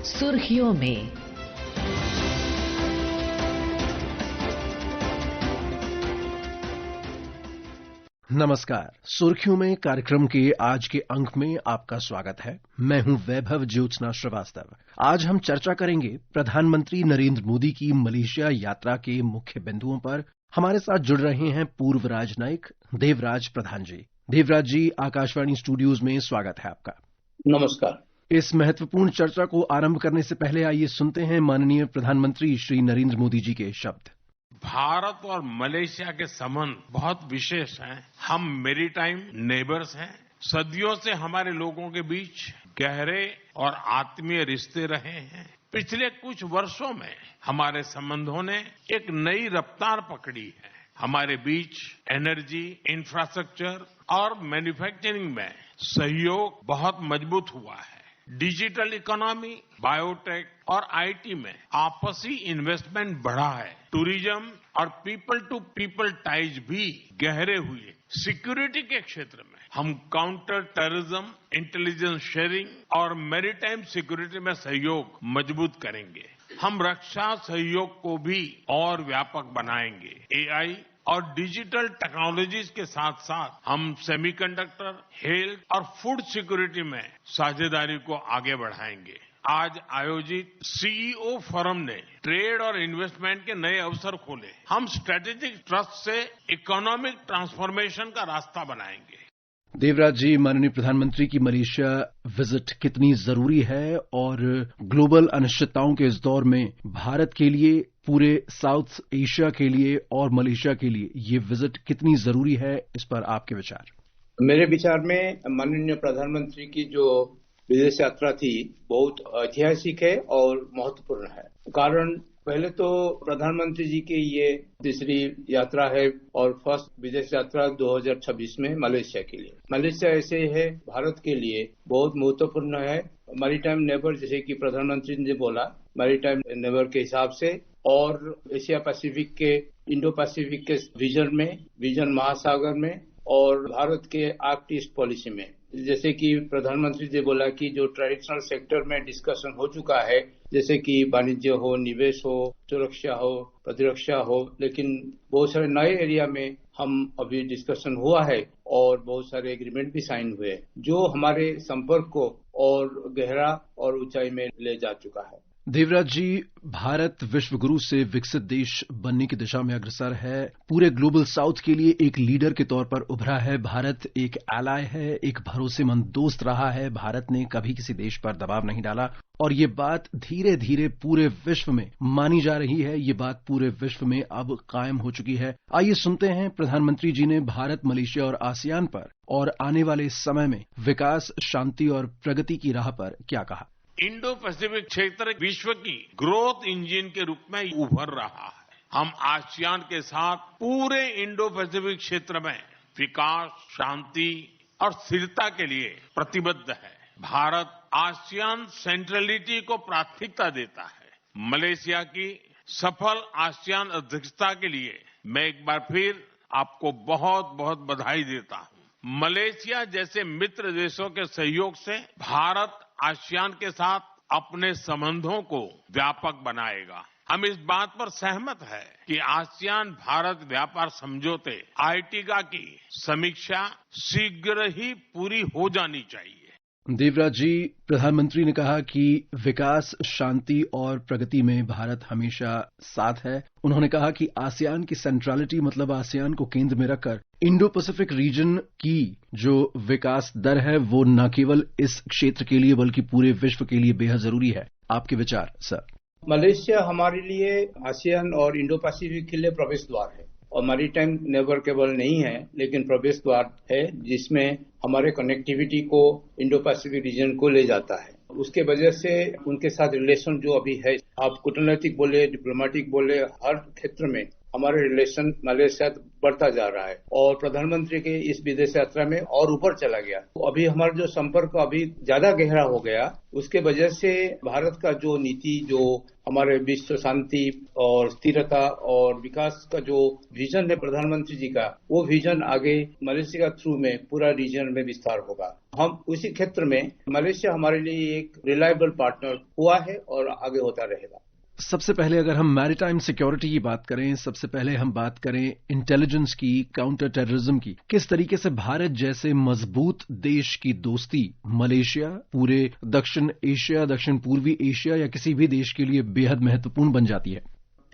सुर्खियों में। नमस्कार। सुर्खियों में कार्यक्रम के आज के अंक में आपका स्वागत है। मैं हूं वैभव ज्योत्सना श्रीवास्तव। आज हम चर्चा करेंगे प्रधानमंत्री नरेंद्र मोदी की मलेशिया यात्रा के मुख्य बिंदुओं पर। हमारे साथ जुड़ रहे हैं पूर्व राजनयिक देवराज प्रधान जी। देवराज जी, आकाशवाणी स्टूडियोज में स्वागत है आपका। नमस्कार। इस महत्वपूर्ण चर्चा को आरंभ करने से पहले आइए सुनते हैं माननीय प्रधानमंत्री श्री नरेंद्र मोदी जी के शब्द। भारत और मलेशिया के संबंध बहुत विशेष हैं। हम मैरीटाइम नेबर्स हैं। सदियों से हमारे लोगों के बीच गहरे और आत्मीय रिश्ते रहे हैं। पिछले कुछ वर्षों में हमारे संबंधों ने एक नई रफ्तार पकड़ी है। हमारे बीच एनर्जी, इंफ्रास्ट्रक्चर और मैन्युफैक्चरिंग में सहयोग बहुत मजबूत हुआ है। डिजिटल इकोनॉमी, बायोटेक और आईटी में आपसी इन्वेस्टमेंट बढ़ा है। टूरिज्म और पीपल टू पीपल टाइज भी गहरे हुए। सिक्योरिटी के क्षेत्र में हम काउंटर टेररिज्म, इंटेलिजेंस शेयरिंग और मैरीटाइम सिक्योरिटी में सहयोग मजबूत करेंगे। हम रक्षा सहयोग को भी और व्यापक बनाएंगे। एआई और डिजिटल टेक्नोलॉजीज के साथ साथ हम सेमीकंडक्टर, हेल्थ और फूड सिक्योरिटी में साझेदारी को आगे बढ़ाएंगे। आज आयोजित सीईओ फोरम ने ट्रेड और इन्वेस्टमेंट के नए अवसर खोले। हम स्ट्रेटेजिक ट्रस्ट से इकोनॉमिक ट्रांसफॉर्मेशन का रास्ता बनाएंगे। देवराज जी, माननीय प्रधानमंत्री की मलेशिया विजिट कितनी जरूरी है और ग्लोबल अनिश्चितताओं के इस दौर में भारत के लिए, पूरे साउथ एशिया के लिए और मलेशिया के लिए ये विजिट कितनी जरूरी है, इस पर आपके विचार? मेरे विचार में माननीय प्रधानमंत्री की जो विदेश यात्रा थी बहुत ऐतिहासिक है और महत्वपूर्ण है। कारण पहले तो प्रधानमंत्री जी की ये तीसरी यात्रा है और फर्स्ट विदेश यात्रा 2026 में मलेशिया के लिए। मलेशिया ऐसे है भारत के लिए बहुत महत्वपूर्ण है। मैरीटाइम नेबर, जैसे कि प्रधानमंत्री ने बोला, मैरीटाइम नेबर के हिसाब से और एशिया पैसिफिक के, इंडो पैसिफिक के विजन महासागर में और भारत के एक्ट ईस्ट पॉलिसी में। जैसे कि प्रधानमंत्री जी बोला कि जो ट्रेडिशनल सेक्टर में डिस्कशन हो चुका है, जैसे कि वाणिज्य हो, निवेश हो, सुरक्षा हो, प्रतिरक्षा हो, लेकिन बहुत सारे नए एरिया में हम अभी डिस्कशन हुआ है और बहुत सारे एग्रीमेंट भी साइन हुए जो हमारे संपर्क को और गहरा और ऊंचाई में ले जा चुका है। देवराज जी, भारत विश्व गुरु से विकसित देश बनने की दिशा में अग्रसर है। पूरे ग्लोबल साउथ के लिए एक लीडर के तौर पर उभरा है। भारत एक एलाय है, एक भरोसेमंद दोस्त रहा है। भारत ने कभी किसी देश पर दबाव नहीं डाला और ये बात धीरे धीरे पूरे विश्व में मानी जा रही है। ये बात पूरे विश्व में अब कायम हो चुकी है। आइए सुनते हैं प्रधानमंत्री जी ने भारत, मलेशिया और आसियान पर और आने वाले समय में विकास, शांति और प्रगति की राह पर क्या कहा। इंडो पैसिफिक क्षेत्र विश्व की ग्रोथ इंजन के रूप में उभर रहा है। हम आसियान के साथ पूरे इंडो पैसिफिक क्षेत्र में विकास, शांति और स्थिरता के लिए प्रतिबद्ध है। भारत आसियान सेंट्रलिटी को प्राथमिकता देता है। मलेशिया की सफल आसियान अध्यक्षता के लिए मैं एक बार फिर आपको बहुत बहुत बधाई देता हूं। मलेशिया जैसे मित्र देशों के सहयोग से भारत आसियान के साथ अपने संबंधों को व्यापक बनाएगा। हम इस बात पर सहमत है कि आसियान भारत व्यापार समझौते आईटीगा की समीक्षा शीघ्र ही पूरी हो जानी चाहिए। देवराज जी, प्रधानमंत्री ने कहा कि विकास, शांति और प्रगति में भारत हमेशा साथ है। उन्होंने कहा कि आसियान की सेंट्रलिटी मतलब आसियान को केंद्र में रखकर इंडो पैसिफिक रीजन की जो विकास दर है वो न केवल इस क्षेत्र के लिए बल्कि पूरे विश्व के लिए बेहद जरूरी है। आपके विचार सर? मलेशिया हमारे लिए आसियान और इंडो पैसिफिक के लिए प्रवेश द्वार है और मैरीटाइम नेबर केवल नहीं है लेकिन प्रवेश द्वार है जिसमें हमारे कनेक्टिविटी को इंडो पैसिफिक रीजन को ले जाता है। उसके वजह से उनके साथ रिलेशन जो अभी है, आप कूटनीतिक बोले, डिप्लोमेटिक बोले, हर क्षेत्र में हमारे रिलेशन मलेशिया बढ़ता जा रहा है और प्रधानमंत्री के इस विदेश यात्रा में और ऊपर चला गया। तो अभी हमारा जो संपर्क अभी ज्यादा गहरा हो गया, उसके वजह से भारत का जो नीति, जो हमारे विश्व शांति और स्थिरता और विकास का जो विजन है प्रधानमंत्री जी का, वो विजन आगे मलेशिया के थ्रू में पूरा रीजन में विस्तार होगा। हम उसी क्षेत्र में मलेशिया हमारे लिए एक रिलायबल पार्टनर हुआ है और आगे होता रहेगा। सबसे पहले अगर हम मैरीटाइम सिक्योरिटी की बात करें, सबसे पहले हम बात करें इंटेलिजेंस की, काउंटर टेररिज्म की, किस तरीके से भारत जैसे मजबूत देश की दोस्ती मलेशिया पूरे दक्षिण एशिया, दक्षिण पूर्वी एशिया या किसी भी देश के लिए बेहद महत्वपूर्ण बन जाती है।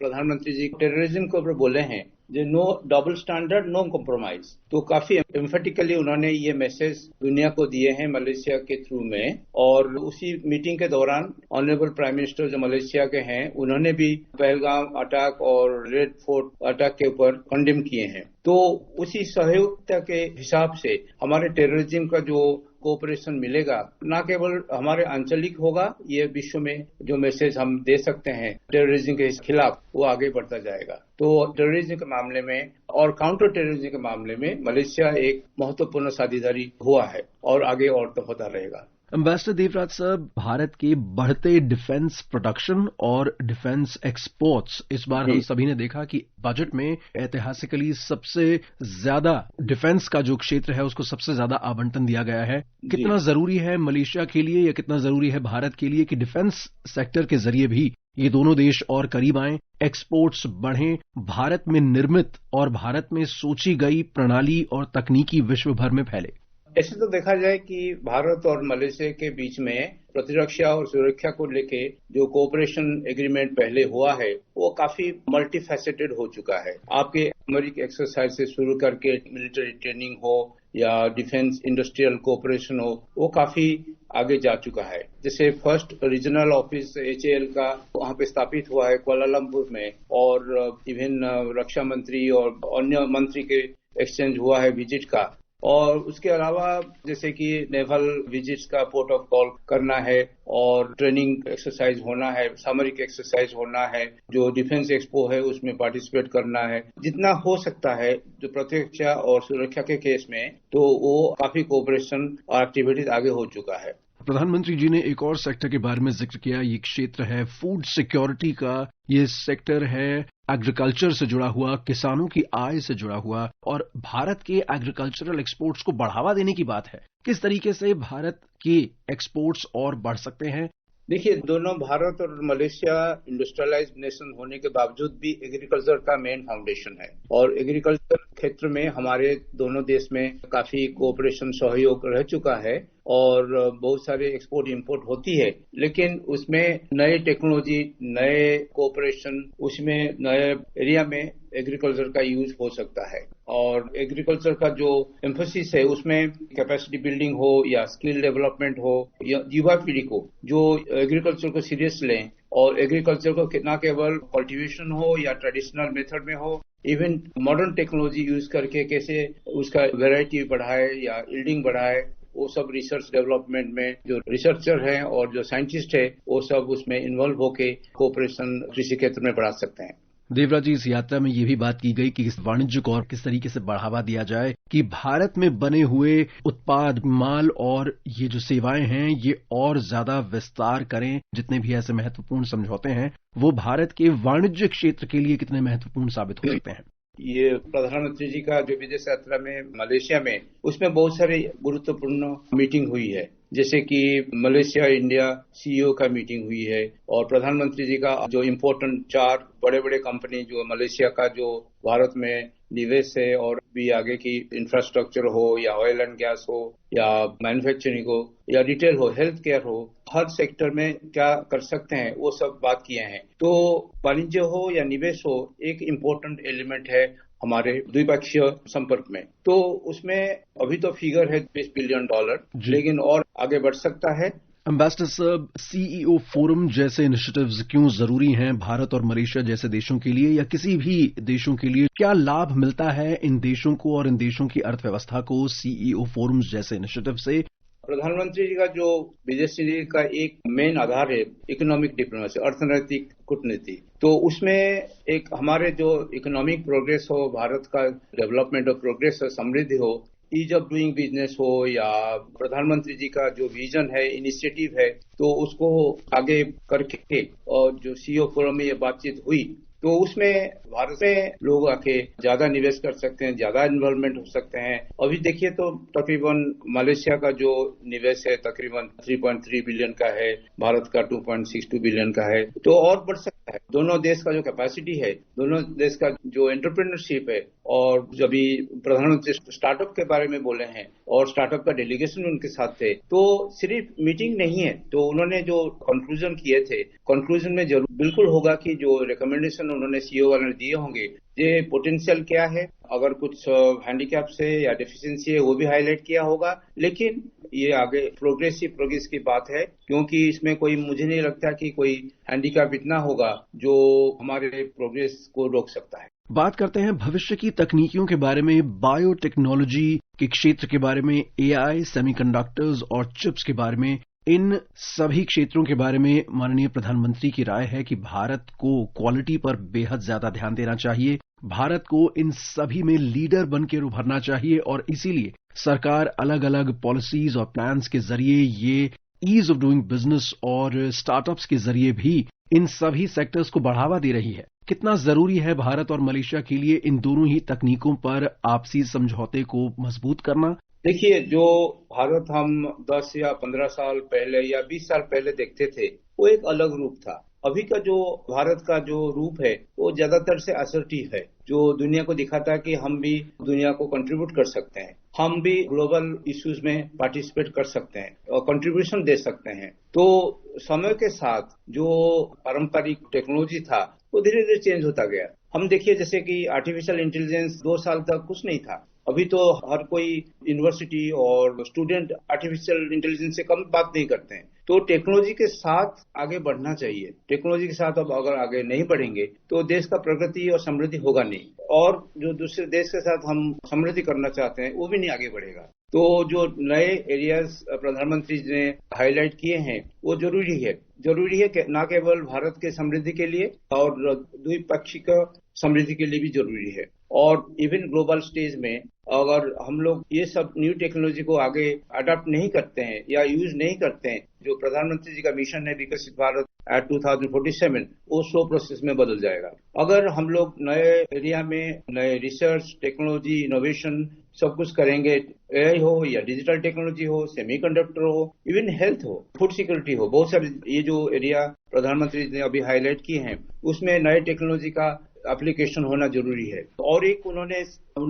प्रधानमंत्री जी टेररिज्म के ऊपर बोले हैं, जो no double standard, no compromise. तो काफी एम्फेटिकली उन्होंने ये मैसेज दुनिया को दिए हैं मलेशिया के थ्रू में। और उसी मीटिंग के दौरान ऑनरेबल प्राइम मिनिस्टर जो मलेशिया के हैं, उन्होंने भी पहलगाम अटैक और रेड फोर्ट अटैक के ऊपर कंडेम किए हैं। तो उसी सहयोगिता के हिसाब से हमारे टेररिज्म का जो कोऑपरेशन मिलेगा, न केवल हमारे आंचलिक होगा, ये विश्व में जो मैसेज हम दे सकते हैं टेररिज्म के खिलाफ, वो आगे बढ़ता जाएगा। तो टेररिज्म के मामले में और काउंटर टेररिज्म के मामले में मलेशिया एक महत्वपूर्ण साझेदारी हुआ है और आगे और तो होता रहेगा। एम्बेसडर देवराज साहब, भारत के बढ़ते डिफेंस प्रोडक्शन और डिफेंस एक्सपोर्ट्स, इस बार हम सभी ने देखा कि बजट में ऐतिहासिकली सबसे ज्यादा डिफेंस का जो क्षेत्र है उसको सबसे ज्यादा आवंटन दिया गया है। कितना जरूरी है मलेशिया के लिए या कितना जरूरी है भारत के लिए कि डिफेंस सेक्टर के जरिए भी ये दोनों देश और करीब आएं, एक्सपोर्ट्स बढ़ें, भारत में निर्मित और भारत में सोची गई प्रणाली और तकनीकी विश्व भर में फैले? ऐसे तो देखा जाए कि भारत और मलेशिया के बीच में प्रतिरक्षा और सुरक्षा को लेके जो कोऑपरेशन एग्रीमेंट पहले हुआ है, वो काफी मल्टीफैसेटेड हो चुका है। आपके अमेरिकी एक्सरसाइज से शुरू करके मिलिट्री ट्रेनिंग हो या डिफेंस इंडस्ट्रियल कोऑपरेशन हो, वो काफी आगे जा चुका है। जैसे फर्स्ट रीजनल ऑफिस HAL का वहां पे स्थापित हुआ है कुआलालंपुर में, और इवन रक्षा मंत्री और अन्य मंत्री के एक्सचेंज हुआ है विजिट का। और उसके अलावा जैसे कि नेवल विजिट्स का पोर्ट ऑफ कॉल करना है और ट्रेनिंग एक्सरसाइज होना है, सामरिक एक्सरसाइज होना है, जो डिफेंस एक्सपो है उसमें पार्टिसिपेट करना है। जितना हो सकता है जो प्रतिरक्षा और सुरक्षा के केस में, तो वो काफी कोऑपरेशन और एक्टिविटीज आगे हो चुका है। प्रधानमंत्री जी ने एक और सेक्टर के बारे में जिक्र किया, ये क्षेत्र है फूड सिक्योरिटी का। ये सेक्टर है एग्रीकल्चर से जुड़ा हुआ, किसानों की आय से जुड़ा हुआ, और भारत के एग्रीकल्चरल एक्सपोर्ट्स को बढ़ावा देने की बात है। किस तरीके से भारत के एक्सपोर्ट्स और बढ़ सकते हैं? देखिए, दोनों भारत और मलेशिया इंडस्ट्रियलाइज नेशन होने के बावजूद भी एग्रीकल्चर का मेन फाउंडेशन है, और एग्रीकल्चर क्षेत्र में हमारे दोनों देश में काफी कोऑपरेशन सहयोग रह चुका है और बहुत सारे एक्सपोर्ट इंपोर्ट होती है। लेकिन उसमें नए टेक्नोलॉजी, नए कोऑपरेशन, उसमें नए एरिया में एग्रीकल्चर का यूज हो सकता है। और एग्रीकल्चर का जो एम्फोसिस है उसमें कैपेसिटी बिल्डिंग हो या स्किल डेवलपमेंट हो, या युवा पीढ़ी को जो एग्रीकल्चर को सीरियस लें और एग्रीकल्चर को न केवल कल्टीवेशन हो या ट्रेडिशनल मेथड में हो, इवन मॉडर्न टेक्नोलॉजी यूज करके कैसे उसका वेराइटी बढ़ाए या यील्डिंग बढ़ाए, वो सब रिसर्च डेवलपमेंट में जो रिसर्चर हैं और जो साइंटिस्ट है, वो सब उसमें इन्वॉल्व होके कोऑपरेशन कृषि क्षेत्र में बढ़ा सकते हैं। देवराज जी, इस यात्रा में ये भी बात की गई कि इस वाणिज्य को और किस तरीके से बढ़ावा दिया जाए कि भारत में बने हुए उत्पाद, माल और ये जो सेवाएं हैं, ये और ज्यादा विस्तार करें। जितने भी ऐसे महत्वपूर्ण समझौते हैं, वो भारत के वाणिज्य क्षेत्र के लिए कितने महत्वपूर्ण साबित हो सकते हैं? ये प्रधानमंत्री जी का जो विदेश यात्रा में मलेशिया में, उसमें बहुत सारे गुरुत्वपूर्ण मीटिंग हुई है। जैसे कि मलेशिया इंडिया CEO का मीटिंग हुई है, और प्रधानमंत्री जी का जो इम्पोर्टेंट 4 बड़े बड़े कंपनी जो मलेशिया का जो भारत में निवेश है और भी आगे की इंफ्रास्ट्रक्चर हो या ऑयल एंड गैस हो या मैन्युफैक्चरिंग हो या रिटेल हो, हेल्थ केयर हो, हर सेक्टर में क्या कर सकते हैं वो सब बात किए हैं। तो वाणिज्य हो या निवेश हो, एक इम्पोर्टेंट एलिमेंट है हमारे द्विपक्षीय संपर्क में। तो उसमें अभी तो फिगर है $20 बिलियन, लेकिन और आगे बढ़ सकता है। एम्बेसडर साहब, CEO फोरम जैसे इनिशिएटिव्स क्यों जरूरी हैं भारत और मलेशिया जैसे देशों के लिए या किसी भी देशों के लिए? क्या लाभ मिलता है इन देशों को और इन देशों की अर्थव्यवस्था को CEO फोरम्स जैसे इनिशिएटिव से? प्रधानमंत्री जी का जो विदेश नीति का एक मेन आधार है इकोनॉमिक डिप्लोमेसी, अर्थनैतिक कूटनीति। तो उसमें एक हमारे जो इकोनॉमिक प्रोग्रेस हो, भारत का डेवलपमेंट और प्रोग्रेस हो, समृद्धि हो, ईज ऑफ डूइंग बिजनेस हो, या प्रधानमंत्री जी का जो विजन है, इनिशिएटिव है, तो उसको आगे करके और जो सीईओ फोरम में ये बातचीत हुई, तो उसमें भारत में लोग आके ज्यादा निवेश कर सकते हैं, ज्यादा इन्वॉल्वमेंट हो सकते हैं। अभी देखिए तो तकरीबन मलेशिया का जो निवेश है तकरीबन 3.3 बिलियन का है, भारत का 2.62 बिलियन का है, तो और बढ़ सकता है। दोनों देश का जो कैपेसिटी है, दोनों देश का जो एंटरप्रेन्योरशिप है, और जब भी प्रधानमंत्री स्टार्टअप के बारे में बोले हैं और स्टार्टअप का डेलीगेशन उनके साथ थे, तो सिर्फ मीटिंग नहीं है, तो उन्होंने जो कंक्लूजन किए थे, कंक्लूजन में जरूर बिल्कुल होगा कि जो रिकमेंडेशन उन्होंने सीईओ वाले ने दिए होंगे, ये पोटेंशियल क्या है, अगर कुछ हैंडीकैप्स है या डेफिशिएंसी है वो भी हाईलाइट किया होगा। लेकिन ये आगे प्रोग्रेस की बात है, क्योंकि इसमें कोई, मुझे नहीं लगता कि कोई हैंडीकैप इतना होगा जो हमारे प्रोग्रेस को रोक सकता है। बात करते हैं भविष्य की तकनीकियों के बारे में, बायोटेक्नोलॉजी के क्षेत्र के बारे में, एआई, सेमीकंडक्टर्स और चिप्स के बारे में। इन सभी क्षेत्रों के बारे में माननीय प्रधानमंत्री की राय है कि भारत को क्वालिटी पर बेहद ज्यादा ध्यान देना चाहिए, भारत को इन सभी में लीडर बनकर उभरना चाहिए, और इसीलिए सरकार अलग अलग पॉलिसीज और प्लान्स के जरिए ये ईज ऑफ डूइंग बिजनेस और स्टार्टअप्स के जरिए भी इन सभी सेक्टर्स को बढ़ावा दे रही है। कितना जरूरी है भारत और मलेशिया के लिए इन दोनों ही तकनीकों पर आपसी समझौते को मजबूत करना? देखिए, जो भारत हम 10 या 15 साल पहले या 20 साल पहले देखते थे, वो एक अलग रूप था। अभी का जो भारत का जो रूप है वो ज्यादातर से असर्टिव है, जो दुनिया को दिखाता है कि हम भी दुनिया को कंट्रीब्यूट कर सकते हैं, हम भी ग्लोबल इश्यूज में पार्टिसिपेट कर सकते हैं और कंट्रीब्यूशन दे सकते हैं। तो समय के साथ जो पारंपरिक टेक्नोलॉजी था वो धीरे धीरे चेंज होता गया। हम देखिए जैसे कि आर्टिफिशियल इंटेलिजेंस 2 साल तक कुछ नहीं था, अभी तो हर कोई यूनिवर्सिटी और स्टूडेंट आर्टिफिशियल इंटेलिजेंस से कम बात नहीं करते हैं। तो टेक्नोलॉजी के साथ आगे बढ़ना चाहिए। टेक्नोलॉजी के साथ अब अगर आगे नहीं बढ़ेंगे तो देश का प्रगति और समृद्धि होगा नहीं, और जो दूसरे देश के साथ हम समृद्धि करना चाहते हैं वो भी नहीं आगे बढ़ेगा। तो जो नए एरियाज प्रधानमंत्री जी ने हाईलाइट किए हैं वो जरूरी है न केवल भारत के समृद्धि के लिए और द्विपक्षीय समृद्धि के लिए भी जरूरी है। और इवन ग्लोबल स्टेज में अगर हम लोग ये सब न्यू टेक्नोलॉजी को आगे अडॉप्ट नहीं करते हैं या यूज नहीं करते हैं, जो प्रधानमंत्री जी का मिशन है विकसित भारत एट 2047, वो स्लो प्रोसेस में बदल जाएगा। अगर हम लोग नए एरिया में नए रिसर्च, टेक्नोलॉजी, इनोवेशन सब कुछ करेंगे, एआई हो या डिजिटल टेक्नोलॉजी हो, सेमीकंडक्टर हो, इवन हेल्थ हो, फूड सिक्योरिटी हो, बहुत सारे ये जो एरिया प्रधानमंत्री ने अभी हाईलाइट किए हैं उसमें नए टेक्नोलॉजी का एप्लीकेशन होना जरूरी है। और एक उन्होंने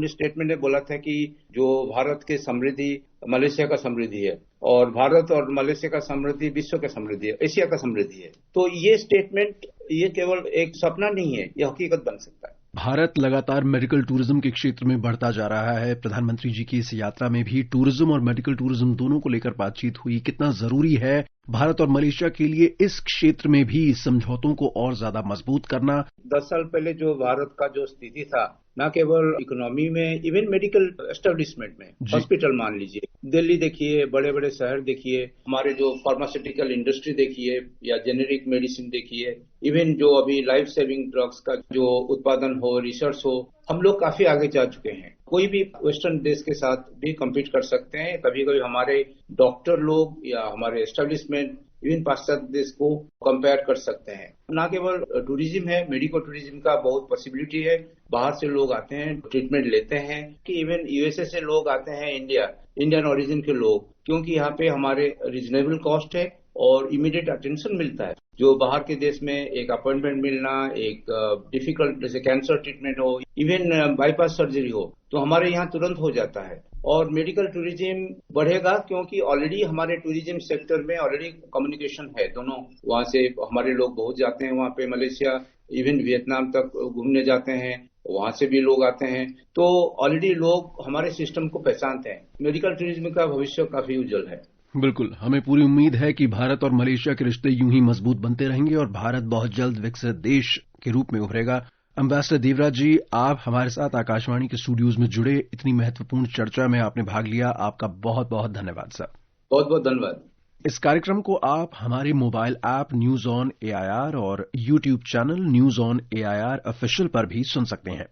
स्टेटमेंट में बोला था कि जो भारत के समृद्धि मलेशिया का समृद्धि है, और भारत और मलेशिया का समृद्धि विश्व का समृद्धि है, एशिया का समृद्धि है। तो ये स्टेटमेंट ये केवल एक सपना नहीं है, ये हकीकत बन सकता है। भारत लगातार मेडिकल टूरिज्म के क्षेत्र में बढ़ता जा रहा है। प्रधानमंत्री जी की इस यात्रा में भी टूरिज्म और मेडिकल टूरिज्म दोनों को लेकर बातचीत हुई। कितना जरूरी है भारत और मलेशिया के लिए इस क्षेत्र में भी समझौतों को और ज्यादा मजबूत करना? 10 साल पहले जो भारत का जो स्थिति था, न केवल इकोनॉमी में, इवन मेडिकल एस्टेब्लिशमेंट में, हॉस्पिटल मान लीजिए, दिल्ली देखिए, बड़े बड़े शहर देखिए, हमारे जो फार्मास्यूटिकल इंडस्ट्री देखिए या जेनेरिक मेडिसिन देखिए, इवन जो अभी लाइफ सेविंग ड्रग्स का जो उत्पादन हो, रिसर्च हो, हम लोग काफी आगे जा चुके हैं। कोई भी वेस्टर्न देश के साथ भी कम्पीट कर सकते हैं। कभी कभी हमारे डॉक्टर लोग या हमारे एस्टेब्लिशमेंट इवन पाश्चात्य देश को कंपेयर कर सकते हैं। न केवल टूरिज्म है, मेडिकल टूरिज्म का बहुत पॉसिबिलिटी है। बाहर से लोग आते हैं, ट्रीटमेंट लेते हैं, कि इवन यूएसए से लोग आते हैं इंडियन ओरिजिन के लोग, क्योंकि यहाँ पे हमारे रिजनेबल कॉस्ट है और इमीडिएट अटेंशन मिलता है। जो बाहर के देश में एक अपॉइंटमेंट मिलना एक डिफिकल्ट, जैसे कैंसर ट्रीटमेंट हो, इवन बाईपास सर्जरी हो, तो हमारे यहाँ तुरंत हो जाता है। और मेडिकल टूरिज्म बढ़ेगा क्योंकि ऑलरेडी हमारे टूरिज्म सेक्टर में ऑलरेडी कम्युनिकेशन है दोनों। वहाँ से हमारे लोग बहुत जाते हैं वहाँ पे मलेशिया, इवन वियतनाम तक घूमने जाते हैं, वहाँ से भी लोग आते हैं। तो ऑलरेडी लोग हमारे सिस्टम को पहचानते हैं। मेडिकल टूरिज्म का भविष्य काफी उज्जवल है। बिल्कुल, हमें पूरी उम्मीद है कि भारत और मलेशिया के रिश्ते यूं ही मजबूत बनते रहेंगे और भारत बहुत जल्द विकसित देश के रूप में उभरेगा। एम्बेसडर देवराज जी, आप हमारे साथ आकाशवाणी के स्टूडियोज में जुड़े, इतनी महत्वपूर्ण चर्चा में आपने भाग लिया, आपका बहुत बहुत धन्यवाद सर। बहुत बहुत धन्यवाद। इस कार्यक्रम को आप हमारे mobile app news on AIR और YouTube channel news on AIR official पर भी सुन सकते हैं।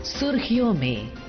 सुर्खियों में